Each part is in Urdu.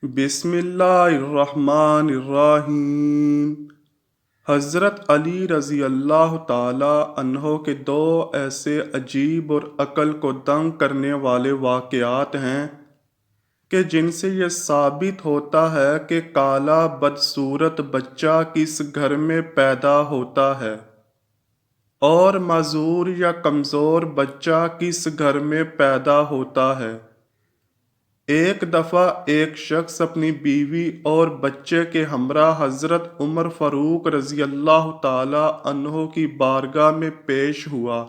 بسم اللہ الرحمن الرحیم۔ حضرت علی رضی اللہ تعالی عنہ کے دو ایسے عجیب اور عقل کو دنگ کرنے والے واقعات ہیں کہ جن سے یہ ثابت ہوتا ہے کہ کالا بدصورت بچہ کس گھر میں پیدا ہوتا ہے اور معذور یا کمزور بچہ کس گھر میں پیدا ہوتا ہے۔ ایک دفعہ ایک شخص اپنی بیوی اور بچے کے ہمراہ حضرت عمر فاروق رضی اللہ تعالی عنہ کی بارگاہ میں پیش ہوا۔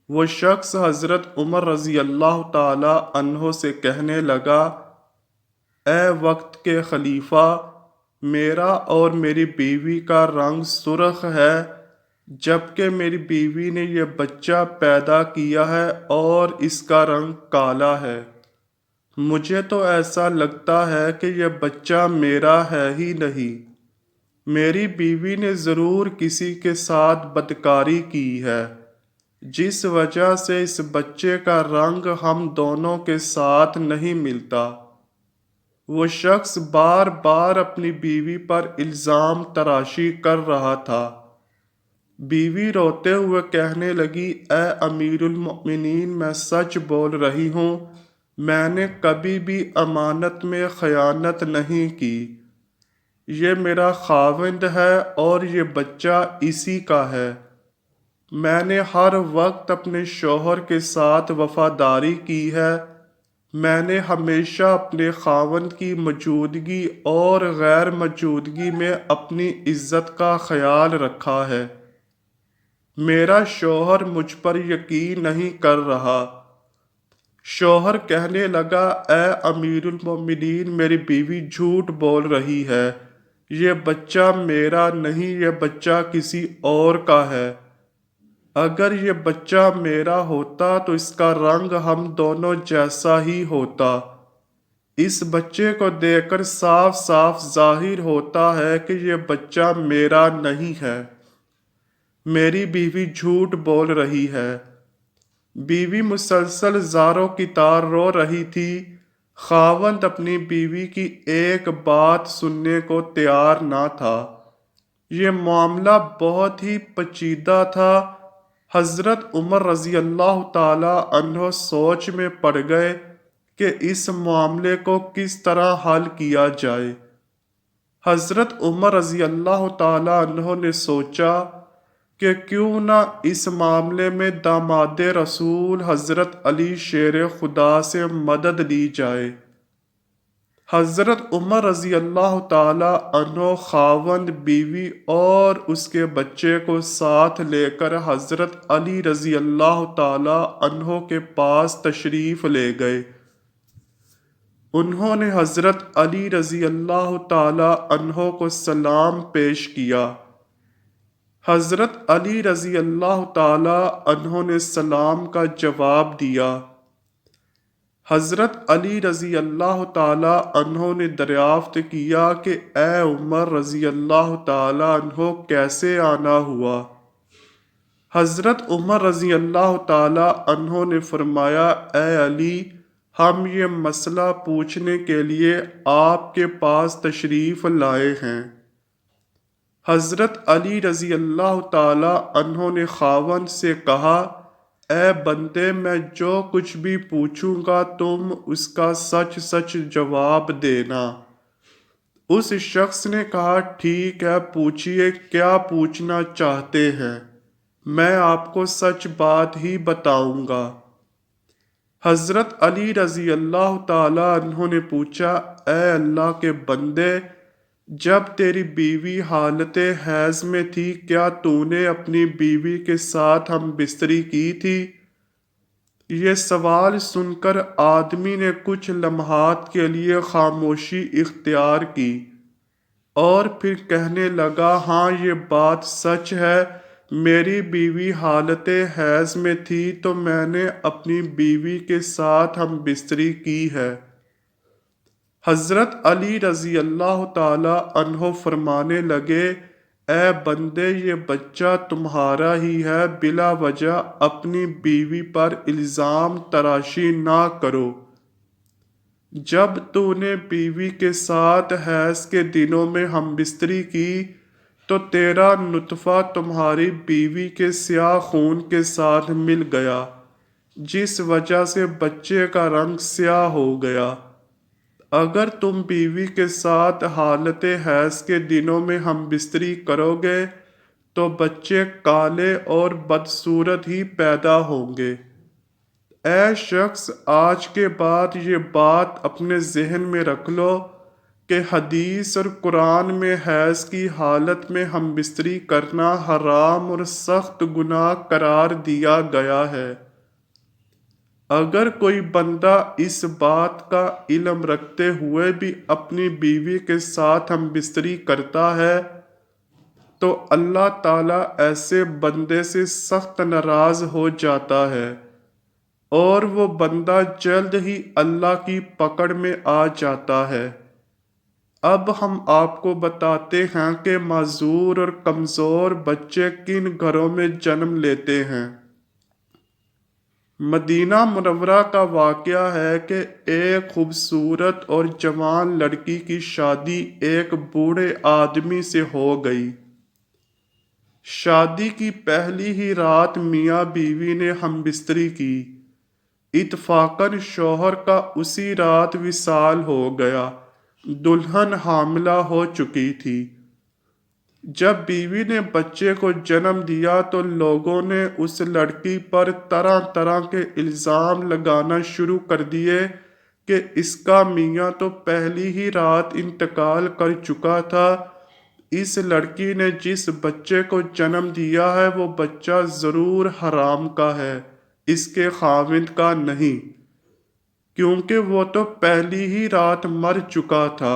وہ شخص حضرت عمر رضی اللہ تعالی عنہ سے کہنے لگا، اے وقت کے خلیفہ، میرا اور میری بیوی کا رنگ سرخ ہے جبکہ میری بیوی نے یہ بچہ پیدا کیا ہے اور اس کا رنگ کالا ہے۔ مجھے تو ایسا لگتا ہے کہ یہ بچہ میرا ہے ہی نہیں۔ میری بیوی نے ضرور کسی کے ساتھ بدکاری کی ہے جس وجہ سے اس بچے کا رنگ ہم دونوں کے ساتھ نہیں ملتا۔ وہ شخص بار بار اپنی بیوی پر الزام تراشی کر رہا تھا۔ بیوی روتے ہوئے کہنے لگی، اے امیر المؤمنین، میں سچ بول رہی ہوں، میں نے کبھی بھی امانت میں خیانت نہیں کی۔ یہ میرا خاوند ہے اور یہ بچہ اسی کا ہے۔ میں نے ہر وقت اپنے شوہر کے ساتھ وفاداری کی ہے۔ میں نے ہمیشہ اپنے خاوند کی موجودگی اور غیر موجودگی میں اپنی عزت کا خیال رکھا ہے۔ میرا شوہر مجھ پر یقین نہیں کر رہا۔ شوہر کہنے لگا، اے امیر المومنین، میری بیوی جھوٹ بول رہی ہے، یہ بچہ میرا نہیں، یہ بچہ کسی اور کا ہے۔ اگر یہ بچہ میرا ہوتا تو اس کا رنگ ہم دونوں جیسا ہی ہوتا۔ اس بچے کو دیکھ کر صاف صاف ظاہر ہوتا ہے کہ یہ بچہ میرا نہیں ہے۔ میری بیوی جھوٹ بول رہی ہے۔ بیوی مسلسل زاروں کی تار رو رہی تھی۔ خاوند اپنی بیوی کی ایک بات سننے کو تیار نہ تھا۔ یہ معاملہ بہت ہی پیچیدہ تھا۔ حضرت عمر رضی اللہ تعالی عنہ سوچ میں پڑ گئے کہ اس معاملے کو کس طرح حل کیا جائے۔ حضرت عمر رضی اللہ تعالی عنہ نے سوچا کہ کیوں نہ اس معاملے میں داماد رسول حضرت علی شیر خدا سے مدد لی جائے۔ حضرت عمر رضی اللہ تعالی عنہ خاوند، بیوی اور اس کے بچے کو ساتھ لے کر حضرت علی رضی اللہ تعالی عنہ کے پاس تشریف لے گئے۔ انہوں نے حضرت علی رضی اللہ تعالی عنہ کو سلام پیش کیا۔ حضرت علی رضی اللہ تعالی عنہ نے سلام کا جواب دیا۔ حضرت علی رضی اللہ تعالی عنہ نے دریافت کیا کہ اے عمر رضی اللہ تعالی عنہ، کیسے آنا ہوا؟ حضرت عمر رضی اللہ تعالی عنہ نے فرمایا، اے علی، ہم یہ مسئلہ پوچھنے کے لیے آپ کے پاس تشریف لائے ہیں۔ حضرت علی رضی اللہ تعالی عنہ نے خاوند سے کہا، اے بندے، میں جو کچھ بھی پوچھوں گا تم اس کا سچ سچ جواب دینا۔ اس شخص نے کہا، ٹھیک ہے، پوچھئے، کیا پوچھنا چاہتے ہیں؟ میں آپ کو سچ بات ہی بتاؤں گا۔ حضرت علی رضی اللہ تعالی عنہ نے پوچھا، اے اللہ کے بندے، جب تیری بیوی حالت حیض میں تھی کیا تو نے اپنی بیوی کے ساتھ ہم بستری کی تھی؟ یہ سوال سن کر آدمی نے کچھ لمحات کے لیے خاموشی اختیار کی اور پھر کہنے لگا، ہاں، یہ بات سچ ہے، میری بیوی حالت حیض میں تھی تو میں نے اپنی بیوی کے ساتھ ہم بستری کی ہے۔ حضرت علی رضی اللہ تعالی عنہ فرمانے لگے، اے بندے، یہ بچہ تمہارا ہی ہے، بلا وجہ اپنی بیوی پر الزام تراشی نہ کرو۔ جب تو نے بیوی کے ساتھ حیض کے دنوں میں ہم بستری کی تو تیرا نطفہ تمہاری بیوی کے سیاہ خون کے ساتھ مل گیا، جس وجہ سے بچے کا رنگ سیاہ ہو گیا۔ اگر تم بیوی کے ساتھ حالت حیض کے دنوں میں ہم بستری کرو گے تو بچے کالے اور بدصورت ہی پیدا ہوں گے۔ اے شخص، آج کے بعد یہ بات اپنے ذہن میں رکھ لو کہ حدیث اور قرآن میں حیض کی حالت میں ہم بستری کرنا حرام اور سخت گناہ قرار دیا گیا ہے۔ اگر کوئی بندہ اس بات کا علم رکھتے ہوئے بھی اپنی بیوی کے ساتھ ہم بستری کرتا ہے تو اللہ تعالیٰ ایسے بندے سے سخت ناراض ہو جاتا ہے اور وہ بندہ جلد ہی اللہ کی پکڑ میں آ جاتا ہے۔ اب ہم آپ کو بتاتے ہیں کہ معذور اور کمزور بچے کن گھروں میں جنم لیتے ہیں۔ مدینہ منورہ کا واقعہ ہے کہ ایک خوبصورت اور جوان لڑکی کی شادی ایک بوڑھے آدمی سے ہو گئی۔ شادی کی پہلی ہی رات میاں بیوی نے ہم بستری کی۔ اتفاقاً شوہر کا اسی رات وصال ہو گیا، دلہن حاملہ ہو چکی تھی۔ جب بیوی نے بچے کو جنم دیا تو لوگوں نے اس لڑکی پر طرح طرح کے الزام لگانا شروع کر دیے کہ اس کا میاں تو پہلی ہی رات انتقال کر چکا تھا، اس لڑکی نے جس بچے کو جنم دیا ہے وہ بچہ ضرور حرام کا ہے، اس کے خاوند کا نہیں، کیونکہ وہ تو پہلی ہی رات مر چکا تھا،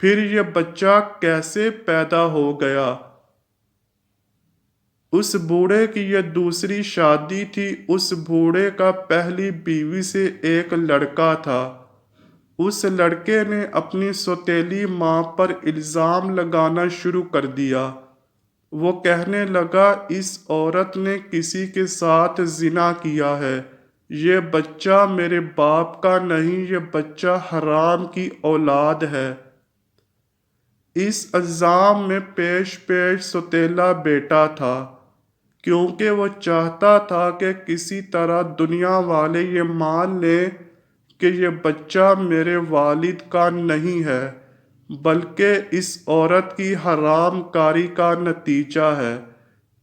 پھر یہ بچہ کیسے پیدا ہو گیا؟ اس بوڑھے کی یہ دوسری شادی تھی۔ اس بوڑھے کا پہلی بیوی سے ایک لڑکا تھا۔ اس لڑکے نے اپنی سوتیلی ماں پر الزام لگانا شروع کر دیا۔ وہ کہنے لگا اس عورت نے کسی کے ساتھ زنا کیا ہے، یہ بچہ میرے باپ کا نہیں، یہ بچہ حرام کی اولاد ہے۔ اس الزام میں پیش سوتیلا بیٹا تھا، کیونکہ وہ چاہتا تھا کہ کسی طرح دنیا والے یہ مان لیں کہ یہ بچہ میرے والد کا نہیں ہے بلکہ اس عورت کی حرام کاری کا نتیجہ ہے،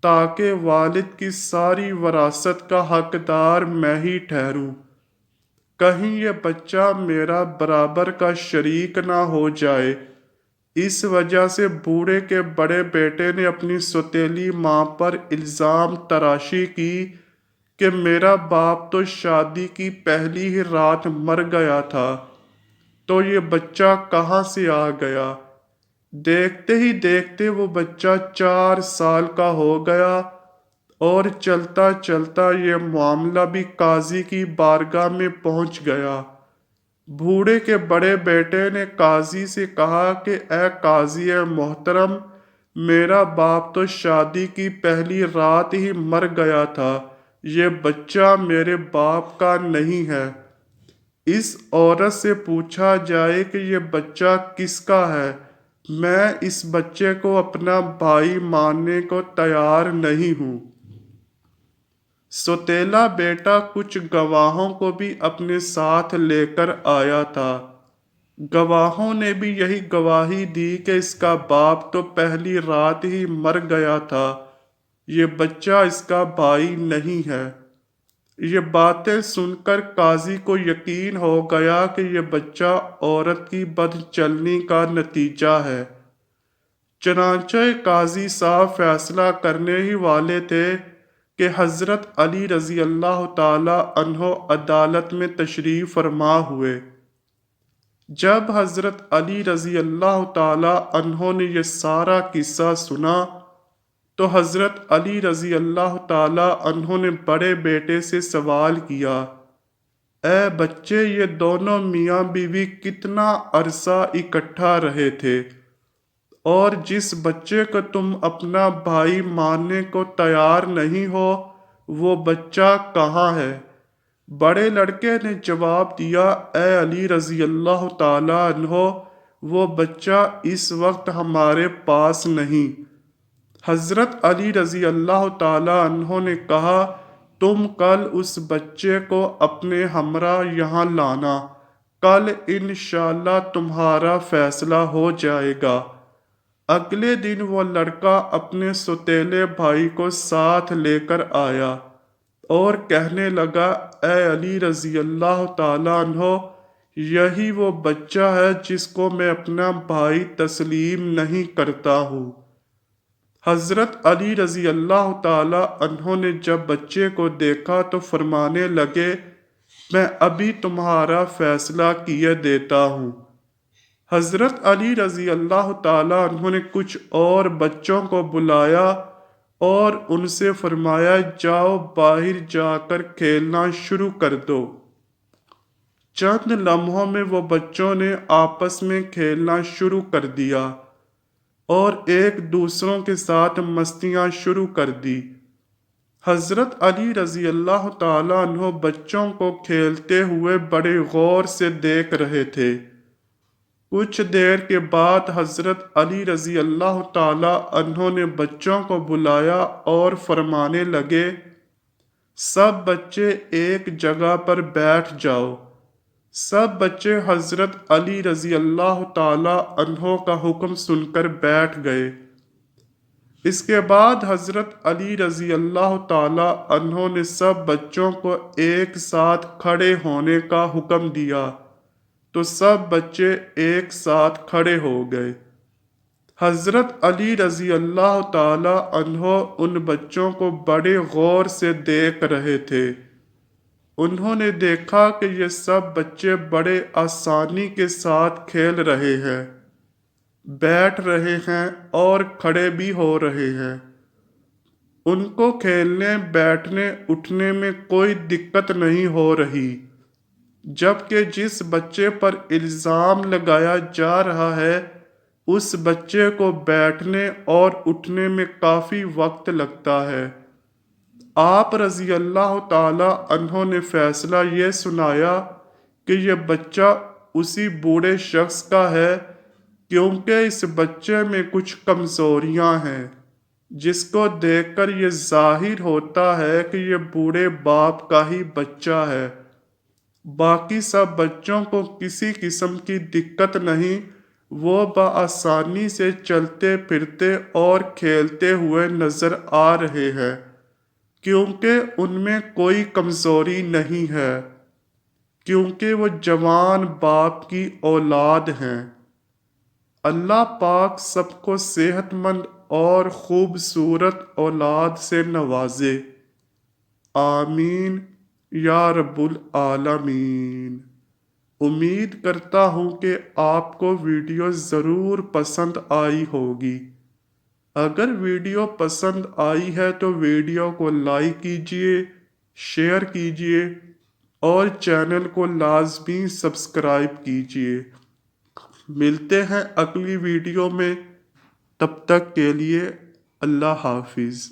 تاکہ والد کی ساری وراثت کا حقدار میں ہی ٹھہروں، کہیں یہ بچہ میرا برابر کا شریک نہ ہو جائے۔ اس وجہ سے بوڑھے کے بڑے بیٹے نے اپنی سوتیلی ماں پر الزام تراشی کی کہ میرا باپ تو شادی کی پہلی ہی رات مر گیا تھا، تو یہ بچہ کہاں سے آ گیا؟ دیکھتے ہی دیکھتے وہ بچہ 4 سال کا ہو گیا اور چلتا چلتا یہ معاملہ بھی قاضی کی بارگاہ میں پہنچ گیا۔ بوڑھے کے بڑے بیٹے نے قاضی سے کہا کہ اے قاضی محترم، میرا باپ تو شادی کی پہلی رات ہی مر گیا تھا، یہ بچہ میرے باپ کا نہیں ہے۔ اس عورت سے پوچھا جائے کہ یہ بچہ کس کا ہے، میں اس بچے کو اپنا بھائی ماننے کو تیار نہیں ہوں۔ سوتیلا بیٹا کچھ گواہوں کو بھی اپنے ساتھ لے کر آیا تھا۔ گواہوں نے بھی یہی گواہی دی کہ اس کا باپ تو پہلی رات ہی مر گیا تھا، یہ بچہ اس کا بھائی نہیں ہے۔ یہ باتیں سن کر قاضی کو یقین ہو گیا کہ یہ بچہ عورت کی بد چلنی کا نتیجہ ہے۔ چنانچہ قاضی صاحب فیصلہ کرنے ہی والے تھے کہ حضرت علی رضی اللہ تعالی عنہ عدالت میں تشریف فرما ہوئے۔ جب حضرت علی رضی اللہ تعالی عنہ نے یہ سارا قصہ سنا تو حضرت علی رضی اللہ تعالی عنہ نے بڑے بیٹے سے سوال کیا، اے بچے، یہ دونوں میاں بیوی کتنا عرصہ اکٹھا رہے تھے، اور جس بچے کو تم اپنا بھائی ماننے کو تیار نہیں ہو وہ بچہ کہاں ہے؟ بڑے لڑکے نے جواب دیا، اے علی رضی اللہ تعالیٰ عنہ، وہ بچہ اس وقت ہمارے پاس نہیں۔ حضرت علی رضی اللہ تعالیٰ عنہ نے کہا، تم کل اس بچے کو اپنے ہمراہ یہاں لانا، کل انشاءاللہ تمہارا فیصلہ ہو جائے گا۔ اگلے دن وہ لڑکا اپنے سوتیلے بھائی کو ساتھ لے کر آیا اور کہنے لگا، اے علی رضی اللہ تعالیٰ عنہ، یہی وہ بچہ ہے جس کو میں اپنا بھائی تسلیم نہیں کرتا ہوں۔ حضرت علی رضی اللہ تعالیٰ عنہ نے جب بچے کو دیکھا تو فرمانے لگے، میں ابھی تمہارا فیصلہ کیے دیتا ہوں۔ حضرت علی رضی اللہ تعالیٰ عنہ نے کچھ اور بچوں کو بلایا اور ان سے فرمایا، جاؤ باہر جا کر کھیلنا شروع کر دو۔ چند لمحوں میں وہ بچوں نے آپس میں کھیلنا شروع کر دیا اور ایک دوسروں کے ساتھ مستیاں شروع کر دی۔ حضرت علی رضی اللہ تعالیٰ عنہ بچوں کو کھیلتے ہوئے بڑے غور سے دیکھ رہے تھے۔ کچھ دیر کے بعد حضرت علی رضی اللہ تعالیٰ عنہ نے بچوں کو بلایا اور فرمانے لگے، سب بچے ایک جگہ پر بیٹھ جاؤ۔ سب بچے حضرت علی رضی اللہ تعالیٰ عنہ کا حکم سن کر بیٹھ گئے۔ اس کے بعد حضرت علی رضی اللہ تعالیٰ عنہ نے سب بچوں کو ایک ساتھ کھڑے ہونے کا حکم دیا تو سب بچے ایک ساتھ کھڑے ہو گئے۔ حضرت علی رضی اللہ تعالیٰ عنہ ان بچوں کو بڑے غور سے دیکھ رہے تھے۔ انہوں نے دیکھا کہ یہ سب بچے بڑے آسانی کے ساتھ کھیل رہے ہیں، بیٹھ رہے ہیں اور کھڑے بھی ہو رہے ہیں۔ ان کو کھیلنے، بیٹھنے، اٹھنے میں کوئی دقت نہیں ہو رہی، جبکہ جس بچے پر الزام لگایا جا رہا ہے اس بچے کو بیٹھنے اور اٹھنے میں کافی وقت لگتا ہے۔ آپ رضی اللہ تعالیٰ عنہ نے فیصلہ یہ سنایا کہ یہ بچہ اسی بوڑھے شخص کا ہے، کیونکہ اس بچے میں کچھ کمزوریاں ہیں جس کو دیکھ کر یہ ظاہر ہوتا ہے کہ یہ بوڑھے باپ کا ہی بچہ ہے۔ باقی سب بچوں کو کسی قسم کی دقت نہیں، وہ بآسانی سے چلتے پھرتے اور کھیلتے ہوئے نظر آ رہے ہیں، کیونکہ ان میں کوئی کمزوری نہیں ہے، کیونکہ وہ جوان باپ کی اولاد ہیں۔ اللہ پاک سب کو صحت مند اور خوبصورت اولاد سے نوازے، آمین یا رب العالمین۔ امید کرتا ہوں کہ آپ کو ویڈیو ضرور پسند آئی ہوگی۔ اگر ویڈیو پسند آئی ہے تو ویڈیو کو لائک کیجیے، شیئر کیجیے اور چینل کو لازمی سبسکرائب کیجیے۔ ملتے ہیں اگلی ویڈیو میں، تب تک کے لیے اللہ حافظ۔